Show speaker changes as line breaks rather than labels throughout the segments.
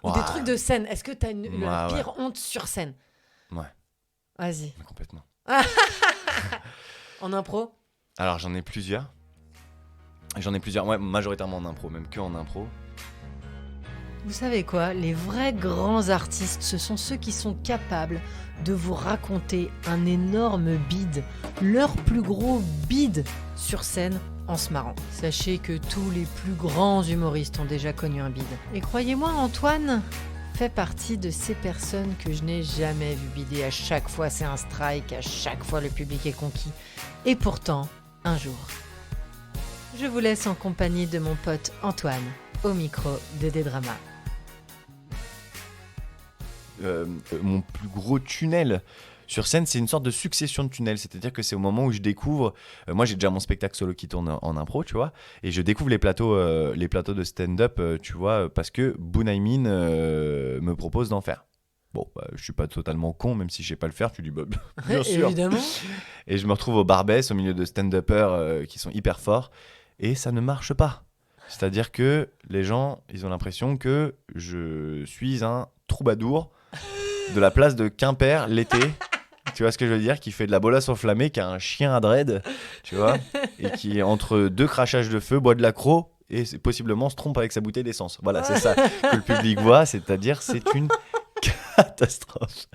Ou des trucs de scène. Est-ce que t'as la
Ouais.
pire honte sur scène?
Ouais,
Vas-y.
mais complètement.
En impro?
Alors j'en ai plusieurs. Ouais, majoritairement en impro, même que en impro.
Vous savez quoi? Les vrais grands artistes, ce sont ceux qui sont capables de vous raconter un énorme bide, leur plus gros bide sur scène en se marrant. Sachez que tous les plus grands humoristes ont déjà connu un bide. Et croyez-moi, Antoine fait partie de ces personnes que je n'ai jamais vu bider. À chaque fois, c'est un strike, à chaque fois, le public est conquis. Et pourtant, un jour, je vous laisse en compagnie de mon pote Antoine, au micro de Dédrama.
Mon plus gros tunnel sur scène, c'est une sorte de succession de tunnels. C'est-à-dire que c'est au moment où je découvre. Moi, j'ai déjà mon spectacle solo qui tourne en impro, tu vois. Et je découvre les plateaux de stand-up, tu vois, parce que Bunaimin me propose d'en faire. Bon, je suis pas totalement con, même si je sais pas le faire. Tu dis, bah, bien sûr.
Évidemment.
Et je me retrouve au Barbès, au milieu de stand-uppers qui sont hyper forts. Et ça ne marche pas. C'est-à-dire que les gens, ils ont l'impression que je suis un troubadour de la place de Quimper l'été. Tu vois ce que je veux dire? Qui fait de la bolasse enflammée, qui a un chien à dread, tu vois, et qui, entre deux crachages de feu, boit de l'accro et possiblement se trompe avec sa bouteille d'essence. Voilà, c'est ça que le public voit, c'est-à-dire c'est une catastrophe.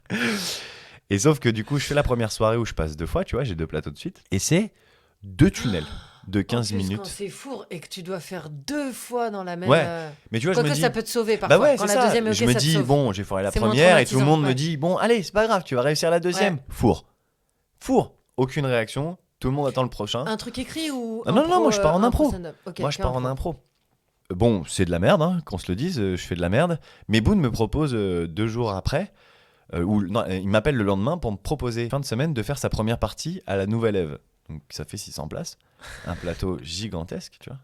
Et sauf que du coup, je fais la première soirée où je passe 2 fois, tu vois, j'ai 2 plateaux de suite, et c'est 2 tunnels de 15
en plus,
minutes.
Quand c'est fourre et que tu dois faire 2 fois dans la même.
Ouais, mais tu vois, je me
Quoique
dis...
ça peut te sauver parfois.
Bah ouais,
quand
c'est
la
ça.
deuxième est ok,
Je me
ça te
dis,
sauve.
bon, j'ai foiré la
C'est moins
première et tout le monde
traumatisant,
me dit, bon, allez, c'est pas grave, tu vas réussir la deuxième.
Ouais.
Four. Aucune réaction. Tout le monde attend le prochain.
Un truc écrit ou.
Ah non, moi je pars en impro.
stand-up. Ok,
Moi je
que
pars en impro. Bon, c'est de la merde, hein, qu'on se le dise, je fais de la merde. Mais Boone me propose 2 jours après, non, il m'appelle le lendemain pour me proposer, fin de semaine, de faire sa première partie à la Nouvelle Ève. Donc ça fait 600 places. Un plateau gigantesque, tu vois.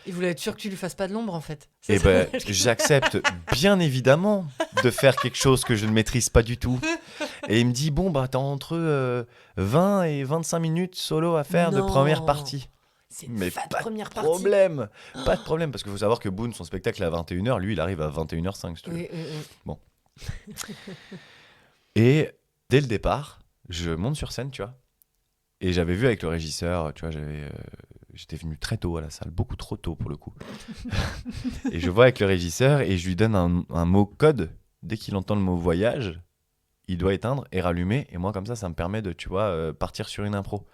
Il voulait être sûr que tu lui fasses pas de l'ombre en fait.
Et ben, j'accepte bien évidemment de faire quelque chose que je ne maîtrise pas du tout. Et il me dit, bon, bah, t'as entre 20 et 25 minutes solo à faire de
Non.
première partie.
C'est une
Mais
fat
pas
première
de
partie.
problème. Pas de problème, parce qu'il faut savoir que Boone, son spectacle est à 21h, lui, il arrive à 21h05, si tu veux.
Oui.
Et dès le départ, je monte sur scène, tu vois. Et j'avais vu avec le régisseur, tu vois, j'étais venu très tôt à la salle, beaucoup trop tôt pour le coup. Et je vois avec le régisseur et je lui donne un mot code. Dès qu'il entend le mot voyage, il doit éteindre et rallumer. Et moi, comme ça me permet de, tu vois, partir sur une impro.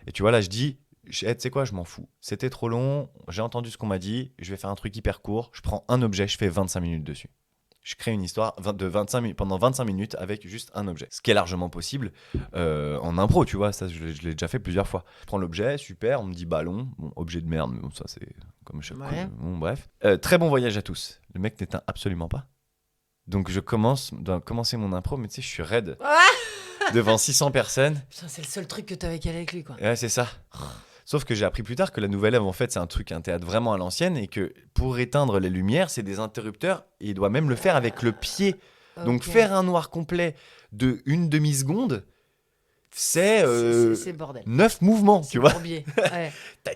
Et tu vois, là, je dis, tu sais quoi, je m'en fous. C'était trop long, j'ai entendu ce qu'on m'a dit, je vais faire un truc hyper court. Je prends un objet, je fais 25 minutes dessus. Je crée une histoire de 25 minutes, pendant 25 minutes avec juste un objet. Ce qui est largement possible en impro, tu vois, ça je l'ai déjà fait plusieurs fois. Je prends l'objet, super, on me dit ballon, bon, objet de merde, mais bon, ça c'est comme chaque
Ouais.
coup. Bon, bref. Très bon voyage à tous. Le mec n'éteint absolument pas. Donc je dois commencer mon impro, mais tu sais, je suis raide. Devant 600 personnes.
Putain, c'est le seul truc que t'avais calé avec lui quoi.
Ouais, c'est ça. Sauf que j'ai appris plus tard que la Nouvelle Ève, en fait, c'est un théâtre vraiment à l'ancienne et que pour éteindre les lumières, c'est des interrupteurs et il doit même le faire avec le pied. Donc
Ok.
faire un noir complet de une demi-seconde, c'est
C'est bordel.
9 mouvements,
C'est
tu vois.
bourbier. Ouais.
Tu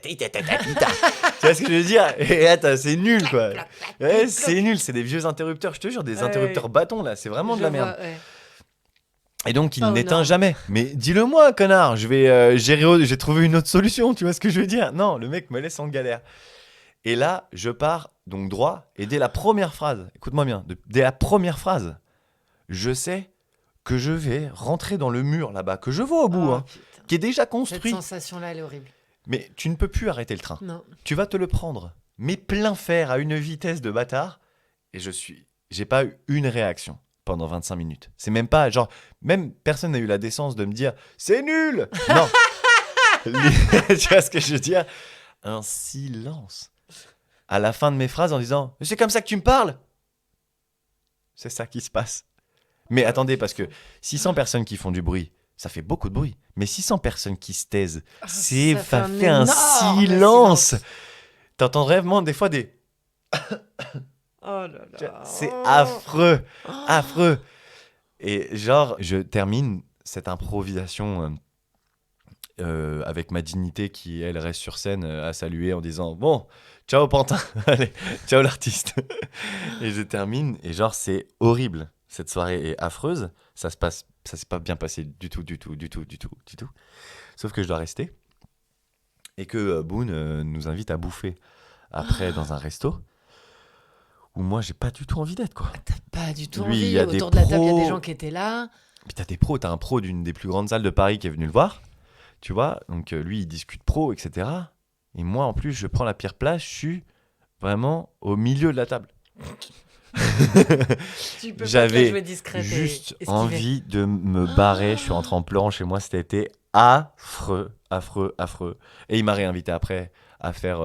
vois ce que je veux dire? Et attends, c'est nul, quoi. Ouais, c'est nul, c'est des vieux interrupteurs, je te jure, des
Ouais.
interrupteurs bâtons, là, c'est vraiment de la
Je
merde.
vois, ouais.
Et donc, il
Oh,
n'éteint
non.
jamais. Mais dis-le-moi, connard, je vais j'ai trouvé une autre solution, tu vois ce que je veux dire? Non, le mec me laisse en galère. Et là, je pars donc droit, et dès la première phrase, écoute-moi bien, dès la première phrase, je sais que je vais rentrer dans le mur là-bas, que je vois au bout,
Oh,
hein,
putain.
qui est déjà
Cette
construit.
sensation-là, elle est horrible.
Mais tu ne peux plus arrêter le train.
Non.
Tu vas te le prendre, mais plein fer à une vitesse de bâtard, et j'ai pas eu une réaction pendant 25 minutes. C'est même pas, genre, même personne n'a eu la décence de me dire « C'est nul !» Non. Tu vois ce que je veux dire? Un silence. À la fin de mes phrases en disant « C'est comme ça que tu me parles ?» C'est ça qui se passe. Mais attendez, parce que 600 personnes qui font du bruit, ça fait beaucoup de bruit. Mais 600 personnes qui se taisent,
Ça
ça
fait un
fait un
énorme
silence. T'entends vraiment des fois des...
Oh là là.
C'est affreux, affreux. Et genre, je termine cette improvisation avec ma dignité qui, elle, reste sur scène à saluer en disant « Bon, ciao Pantin, allez, ciao l'artiste !» Et je termine, et genre, c'est horrible. Cette soirée est affreuse. Ça s'est pas bien passé du tout. Sauf que je dois rester. Et que Boone nous invite à bouffer après dans un resto où moi, j'ai pas du tout envie d'être, quoi.
T'as pas du tout
Lui, il
envie.
y a des
Autour de la table, il y a
pros.
des gens qui étaient là.
Puis t'as des pros, t'as un pro d'une des plus grandes salles de Paris qui est venu le voir, tu vois, donc lui il discute pro, etc. Et moi en plus je prends la pire place, je suis vraiment au milieu de la table.
Tu peux pas te la
J'avais
jouer discrète et
juste
esquiver.
envie de me barrer, je suis rentré en pleurant chez moi, c'était été affreux. Et il m'a réinvité après à faire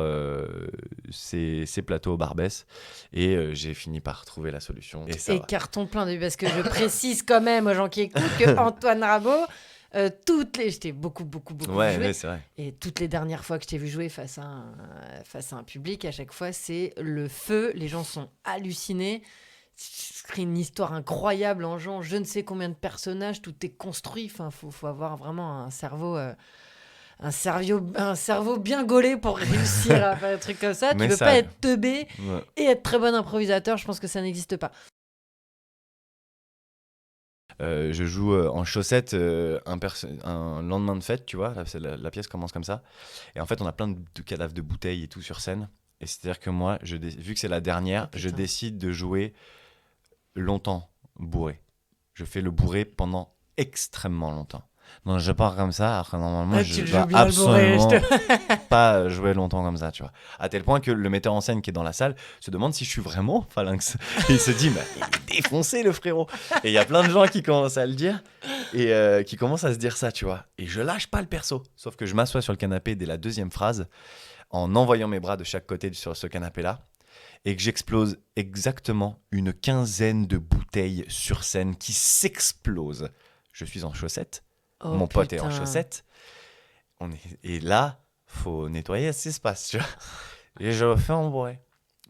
ses plateaux au Barbès et j'ai fini par trouver la solution. Et ça
Et
va.
carton plein de parce que je précise quand même aux gens qui écoutent que Antoine Rabot, j'étais beaucoup
Ouais,
joué.
ouais, c'est vrai.
Et toutes les dernières fois que je t'ai vu jouer face à un public, à chaque fois, c'est le feu. Les gens sont hallucinés. C'est une histoire incroyable en jouant je ne sais combien de personnages. Tout est construit. Enfin, faut avoir vraiment un cerveau bien gaulé pour réussir à faire des trucs comme ça.
Mais
Tu peux
ça-
pas être teubé
Ouais.
et être très bon improvisateur. Je pense que ça n'existe pas.
Je joue en chaussettes un lendemain de fête, tu vois. La pièce commence comme ça. Et en fait, on a plein de cadavres de bouteilles et tout sur scène. Et c'est-à-dire que moi, vu que c'est la dernière,
Oh, putain.
je décide de jouer longtemps bourré. Je fais le bourré pendant extrêmement longtemps. Donc je pars comme ça, après normalement
Ah,
je
tu le
dois
joues bien le bourré,
absolument pas jouer longtemps comme ça, tu vois. À tel point que le metteur en scène qui est dans la salle se demande si je suis vraiment phalanx. Et il se dit, mais il est défoncé le frérot. Et il y a plein de gens qui commencent à le dire et qui commencent à se dire ça, tu vois. Et je lâche pas le perso. Sauf que je m'assois sur le canapé dès la deuxième phrase en envoyant mes bras de chaque côté sur ce canapé-là et que j'explose exactement une quinzaine de bouteilles sur scène qui s'explosent. Je suis en chaussettes.
Oh,
Mon pote est en
putain.
chaussettes. Et là, faut nettoyer cet espace, tu vois. Et je le fais en bourré.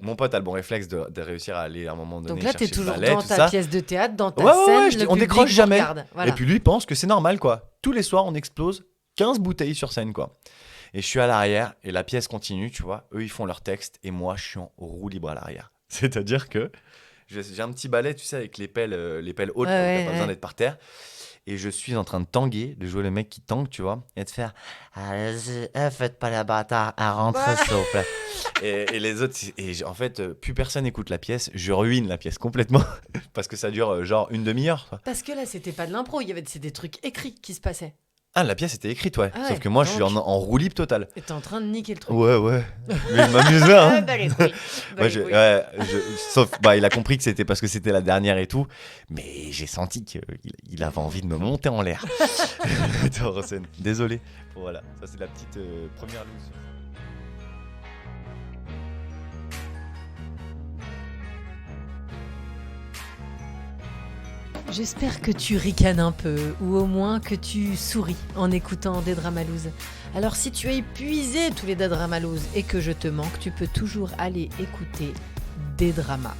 Mon pote a le bon réflexe de réussir à aller à un moment donné
Donc là,
chercher
t'es
le
toujours
balai,
dans
tout
ta
ça.
pièce de théâtre, dans ta
Ouais,
scène.
ouais,
le
on
public
décroche
vous
jamais.
regarde. Voilà.
Et puis lui il pense que c'est normal, quoi. Tous les soirs, on explose 15 bouteilles sur scène, quoi. Et je suis à l'arrière et la pièce continue, tu vois. Eux, ils font leur texte et moi, je suis en roue libre à l'arrière. C'est-à-dire que j'ai un petit balai, tu sais, avec les pelles hautes,
Ouais,
donc t'as
ouais,
pas besoin
ouais.
d'être par terre. Et je suis en train de tanguer, de jouer le mec qui tangue, tu vois, et de faire allez-y, faites pas la bâtard, à rentrer, s'il vous plaît. Et les autres, en fait, plus personne écoute la pièce, je ruine la pièce complètement, parce que ça dure genre une demi-heure. Quoi.
Parce que là, c'était pas de l'impro, c'est des trucs écrits qui se passaient.
Ah, la pièce était écrite, ouais.
Ah ouais,
Sauf que moi, je suis
donc-
en roue libre totale.
Et t'es en train de niquer le truc.
Ouais. Mais je m'amuse bien,
Ah,
hein.
bah les couilles. Bah,
Ouais,
les couilles.
sauf, il a compris que c'était parce que c'était la dernière et tout, mais j'ai senti qu'il avait envie de me monter en l'air. Metteur en scène. Désolé. Voilà, ça c'est la petite première loose.
J'espère que tu ricanes un peu, ou au moins que tu souris en écoutant des Dramalouses. Alors si tu as épuisé tous les Dramalouses et que je te manque, tu peux toujours aller écouter Des Dramas,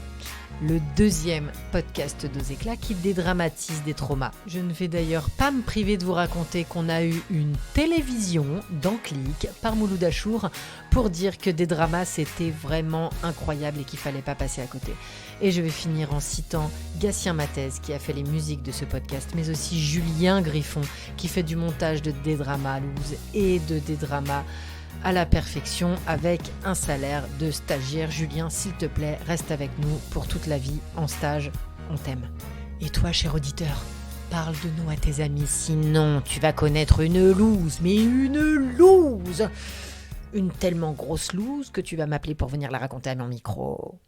le deuxième podcast d'Aux Éclats qui dédramatise des traumas. Je ne vais d'ailleurs pas me priver de vous raconter qu'on a eu une télévision dans Click par Mouloud Achour pour dire que Des Dramas c'était vraiment incroyable et qu'il fallait pas passer à côté. Et je vais finir en citant Gatien Mathès qui a fait les musiques de ce podcast, mais aussi Julien Griffon qui fait du montage de Des Dramalouses et de Des Dramas à la perfection avec un salaire de stagiaire. Julien, s'il te plaît, reste avec nous pour toute la vie en stage, on t'aime. Et toi, cher auditeur, parle de nous à tes amis, sinon tu vas connaître une loose, mais une loose, une tellement grosse loose que tu vas m'appeler pour venir la raconter à mon micro.